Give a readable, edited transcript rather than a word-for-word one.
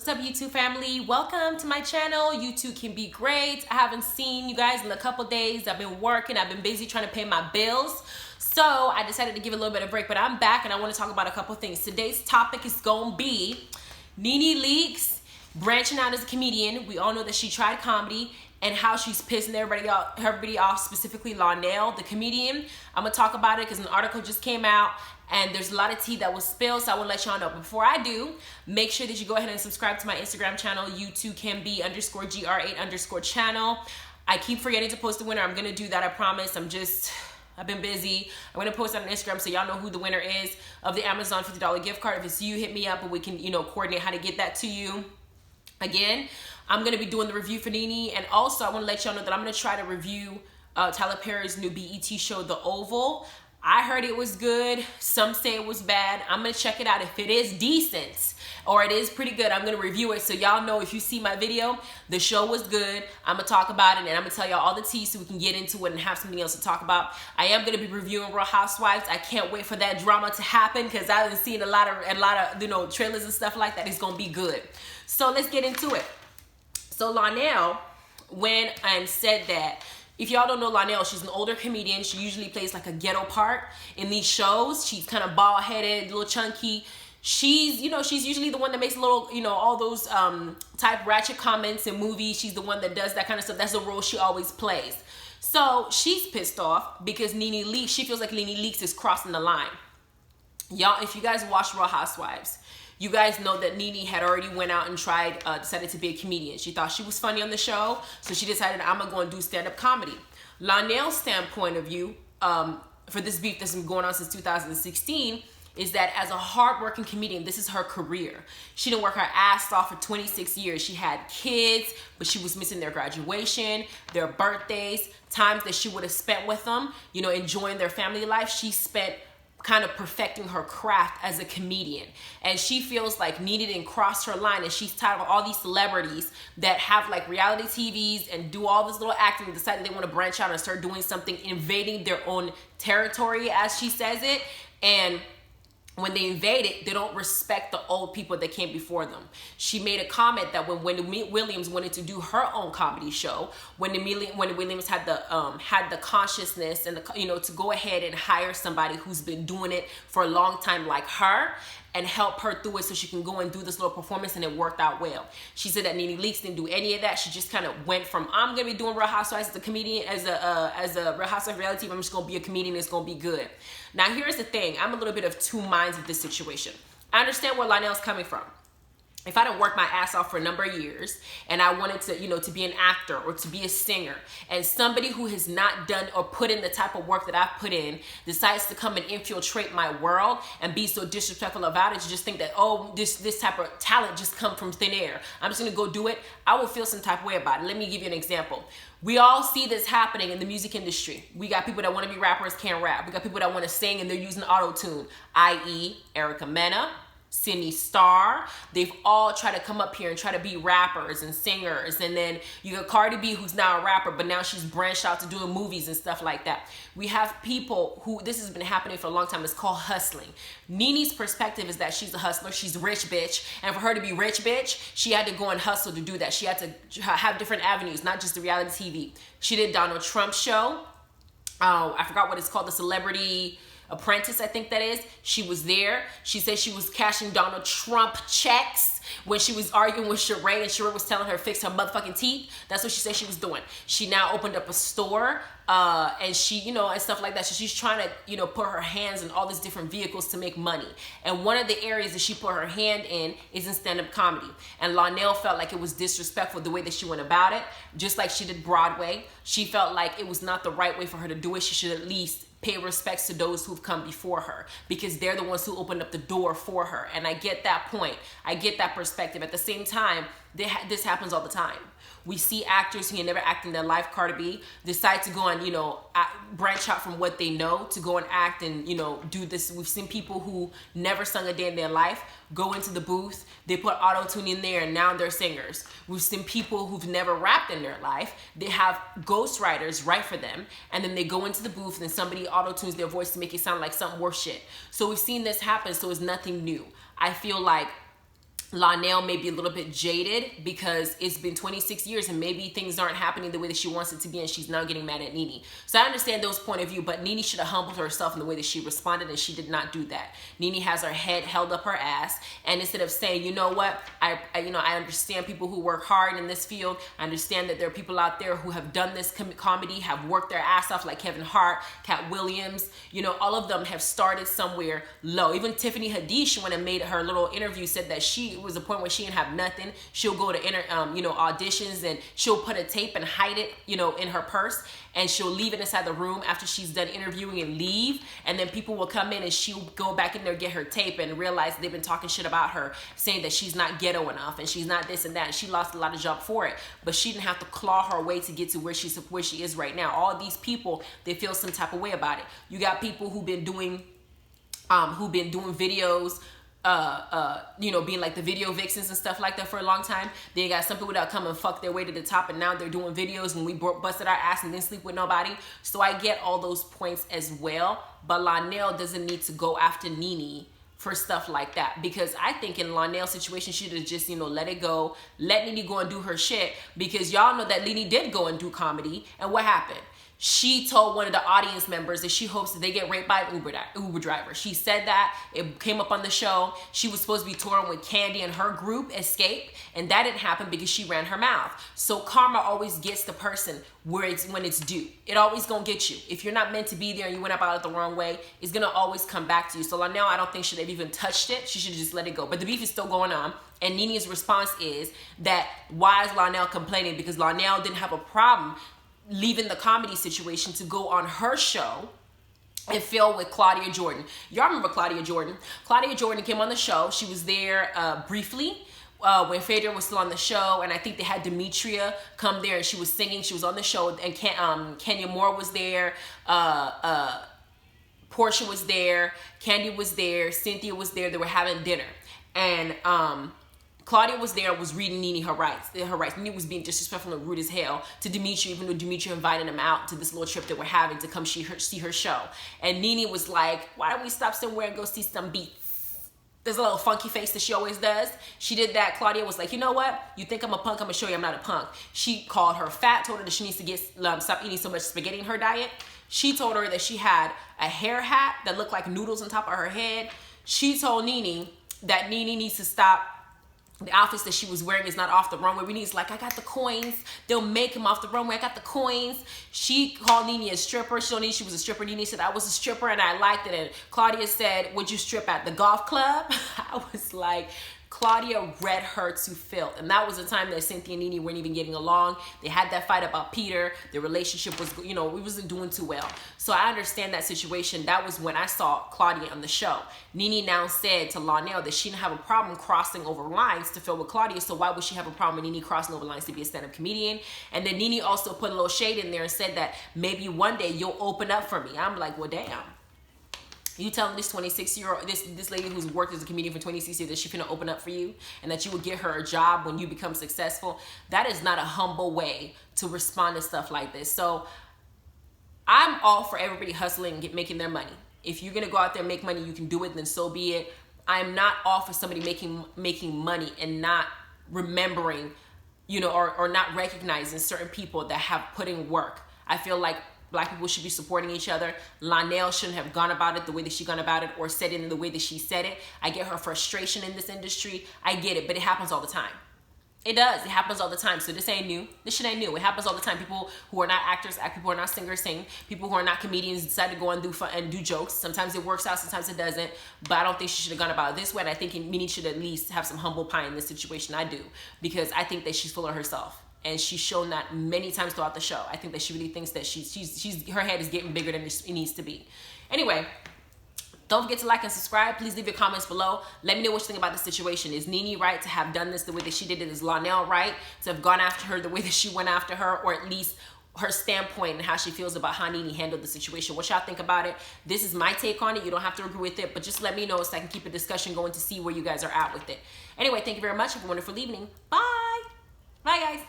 What's up, YouTube family? Welcome to my channel. YouTube can be great. I haven't seen you guys in a couple days. I've been working. I've been busy trying to pay my bills. So I decided to give a little bit of break, but I'm back and I want to talk about a couple things. Today's topic is going to be Nene Leaks branching out as a comedian. We all know that she tried comedy and how she's pissing everybody off, specifically Lonell, the comedian. I'm going to talk about it because an article just came out and there's a lot of tea that was spilled, so I want to let y'all know. But before I do, make sure that you go ahead and subscribe to my Instagram channel, YouTube_can_be_gr8_ channel. I keep forgetting to post the winner. I'm going to do that, I promise. I've been busy. I'm going to post it on Instagram so y'all know who the winner is of the Amazon $50 gift card. If it's you, hit me up and we can, coordinate how to get that to you. Again, I'm going to be doing the review for Nene, and also I want to let y'all know that I'm going to try to review Tyler Perry's new BET show, The Oval. I heard it was good. Some say it was bad. I'm going to check it out. If it is decent or it is pretty good, I'm going to review it so y'all know if you see my video, the show was good. I'm going to talk about it and I'm going to tell y'all all the tea so we can get into it and have something else to talk about. I am going to be reviewing Real Housewives. I can't wait for that drama to happen because I've been seeing a lot of trailers and stuff like that. It's going to be good. So let's get into it. So Lonell went and said that, if y'all don't know Lonell, she's an older comedian. She usually plays like a ghetto part in these shows. She's kind of bald-headed, a little chunky. She's usually the one that makes little, all those type ratchet comments in movies. She's the one that does that kind of stuff. That's the role she always plays. So she's pissed off because Nene Leaks, she feels like Nene Leaks is crossing the line. Y'all, if you guys watch Real Housewives, you guys know that Nene had already went out and decided to be a comedian. She thought she was funny on the show, so she decided, I'm gonna go and do stand-up comedy. Lonell's standpoint of view for this beef that's been going on since 2016 is that as a hardworking comedian, this is her career. She didn't work her ass off for 26 years. She had kids, but she was missing their graduation, their birthdays, times that she would have spent with them, enjoying their family life. She spent kind of perfecting her craft as a comedian, and she feels like Nene didn't cross her line, and she's tired of all these celebrities that have like reality TVs and do all this little acting and decided they want to branch out and start doing something, invading their own territory, as she says it. And when they invade it, they don't respect the old people that came before them. She made a comment that when Wendy Williams wanted to do her own comedy show, when Williams had the consciousness and to go ahead and hire somebody who's been doing it for a long time like her and help her through it so she can go and do this little performance, and it worked out well. She said that Nene Leaks didn't do any of that. She just kind of went from, I'm gonna be doing Real Housewives as a comedian, as a Real Housewives reality TV. I'm just gonna be a comedian. It's gonna be good. Now here's the thing. I'm a little bit of two minds of this situation. I understand where Lonell's coming from. If I didn't work my ass off for a number of years and I wanted to, to be an actor or to be a singer, and somebody who has not done or put in the type of work that I've put in decides to come and infiltrate my world and be so disrespectful about it, to just think that, oh, this type of talent just come from thin air, I'm just gonna go do it, I will feel some type of way about it. Let me give you an example. We all see this happening in the music industry. We got people that want to be rappers, can't rap. We got people that want to sing and they're using auto-tune, i.e. Erica Mena, Cindy Starr. They've all tried to come up here and try to be rappers and singers. And then you got Cardi B, who's now a rapper, but now she's branched out to doing movies and stuff like that. We have people who, this has been happening for a long time, it's called hustling. Nene's perspective is that she's a hustler, she's a rich bitch, and for her to be rich bitch, she had to go and hustle to do that. She had to have different avenues, not just the reality TV. She did Donald Trump's show. I forgot what it's called, the Celebrity Apprentice, I think that is. She was there. She said she was cashing Donald Trump checks when she was arguing with Sheree, and Sheree was telling her to fix her motherfucking teeth. That's what she said she was doing. She now opened up a store, and she, and stuff like that. So she's trying to, put her hands in all these different vehicles to make money. And one of the areas that she put her hand in is in stand-up comedy. And Lonell felt like it was disrespectful the way that she went about it, just like she did Broadway. She felt like it was not the right way for her to do it. She should at least pay respects to those who've come before her, because they're the ones who opened up the door for her. And I get that point. I get that perspective. At the same time, this happens all the time. We see actors who never act in their life, Cardi B, decide to go and, branch out from what they know to go and act and, do this. We've seen people who never sung a day in their life go into the booth, they put auto-tune in there, and now they're singers. We've seen people who've never rapped in their life, they have ghostwriters write for them, and then they go into the booth and then somebody auto-tunes their voice to make it sound like something worse shit. So we've seen this happen, so it's nothing new. I feel like Lonell may be a little bit jaded because it's been 26 years and maybe things aren't happening the way that she wants it to be, and she's now getting mad at Nene. So I understand those point of view, but Nene should have humbled herself in the way that she responded, and she did not do that. Nene has her head held up her ass, and instead of saying, you know what, I understand people who work hard in this field. I understand that there are people out there who have done this comedy, have worked their ass off, like Kevin Hart, Cat Williams. You know, all of them have started somewhere low. Even Tiffany Haddish, when I made her little interview, said that it was a point where she didn't have nothing. She'll go to auditions, and she'll put a tape and hide it, in her purse, and she'll leave it inside the room after she's done interviewing and leave. And then people will come in and she'll go back in there, get her tape, and realize they've been talking shit about her, saying that she's not ghetto enough and she's not this and that. And she lost a lot of job for it, but she didn't have to claw her way to get to where she is right now. All these people, they feel some type of way about it. You got people who've been doing videos, being like the video vixens and stuff like that for a long time. Then you got some people that come and fuck their way to the top, and now they're doing videos when we busted our ass and didn't sleep with nobody. So I get all those points as well, but Lonell doesn't need to go after Nene for stuff like that, because I think in Lonell's situation, she should have just, let it go, let Nene go and do her shit, because y'all know that Nene did go and do comedy, and what happened? She told one of the audience members that she hopes that they get raped by an Uber driver. She said that. It came up on the show. She was supposed to be touring with Candy and her group, Escape, and that didn't happen because she ran her mouth. So karma always gets the person when it's due. It always gonna get you. If you're not meant to be there and you went about it the wrong way, it's gonna always come back to you. So Lonell, I don't think should have even touched it. She should just let it go. But the beef is still going on. And Nene's response is that, why is Lonell complaining? Because Lonell didn't have a problem leaving the comedy situation to go on her show and film with Claudia Jordan. Y'all remember Claudia Jordan? Claudia Jordan came on the show. She was there briefly when Phaedra was still on the show, and I think they had Demetria come there and she was singing. She was on the show, and Kenya Moore was there. Portia was there. Candy was there. Cynthia was there. They were having dinner, and Claudia was there, was reading Nene her rights. Nene was being disrespectful and rude as hell to Demetria, even though Demetria invited him out to this little trip that we're having to come see her show. And Nene was like, why don't we stop somewhere and go see some beats? There's a little funky face that she always does. She did that. Claudia was like, you know what? You think I'm a punk? I'm going to show you I'm not a punk. She called her fat, told her that she needs to stop eating so much spaghetti in her diet. She told her that she had a hair hat that looked like noodles on top of her head. She told Nene that Nene needs to stop. The outfits that she was wearing is not off the runway. Nene's like, I got the coins. They'll make them off the runway. I got the coins. She called Nene a stripper. She told Nene she was a stripper. Nene said, I was a stripper and I liked it. And Claudia said, would you strip at the golf club? I was like, Claudia read her to filth. And that was the time that Cynthia and Nene weren't even getting along. They had that fight about Peter. Their relationship was, we wasn't doing too well. So I understand that situation. That was when I saw Claudia on the show. Nene now said to Lonell that she didn't have a problem crossing over lines to film with Claudia. So why would she have a problem with Nene crossing over lines to be a stand-up comedian? And then Nene also put a little shade in there and said that maybe one day you'll open up for me. I'm like, well, damn. You telling this 26-year-old, this lady who's worked as a comedian for 26 years that she's finna open up for you and that you will get her a job when you become successful? That is not a humble way to respond to stuff like this. So I'm all for everybody hustling and making their money. If you're gonna go out there and make money, you can do it, then so be it. I'm not all for somebody making money and not remembering, or not recognizing certain people that have put in work. I feel like Black people should be supporting each other. Lonell shouldn't have gone about it the way that she gone about it, or said it in the way that she said it. I get her frustration in this industry. I get it, but it happens all the time. It does. It happens all the time. So this ain't new. This shit ain't new. It happens all the time. People who are not actors act. People who are not singers sing. People who are not comedians decide to go and do fun and do jokes. Sometimes it works out. Sometimes it doesn't. But I don't think she should have gone about it this way. And I think Nene should at least have some humble pie in this situation. I do, because I think that she's full of herself. And she's shown that many times throughout the show. I think that she really thinks that her head is getting bigger than it needs to be. Anyway, don't forget to like and subscribe. Please leave your comments below. Let me know what you think about the situation. Is Nene right to have done this the way that she did it? Is Lonell right to have gone after her the way that she went after her, or at least her standpoint and how she feels about how Nene handled the situation? What y'all think about it? This is my take on it. You don't have to agree with it, but just let me know so I can keep a discussion going to see where you guys are at with it. Anyway, thank you very much. Have a wonderful evening. Bye. Bye, guys.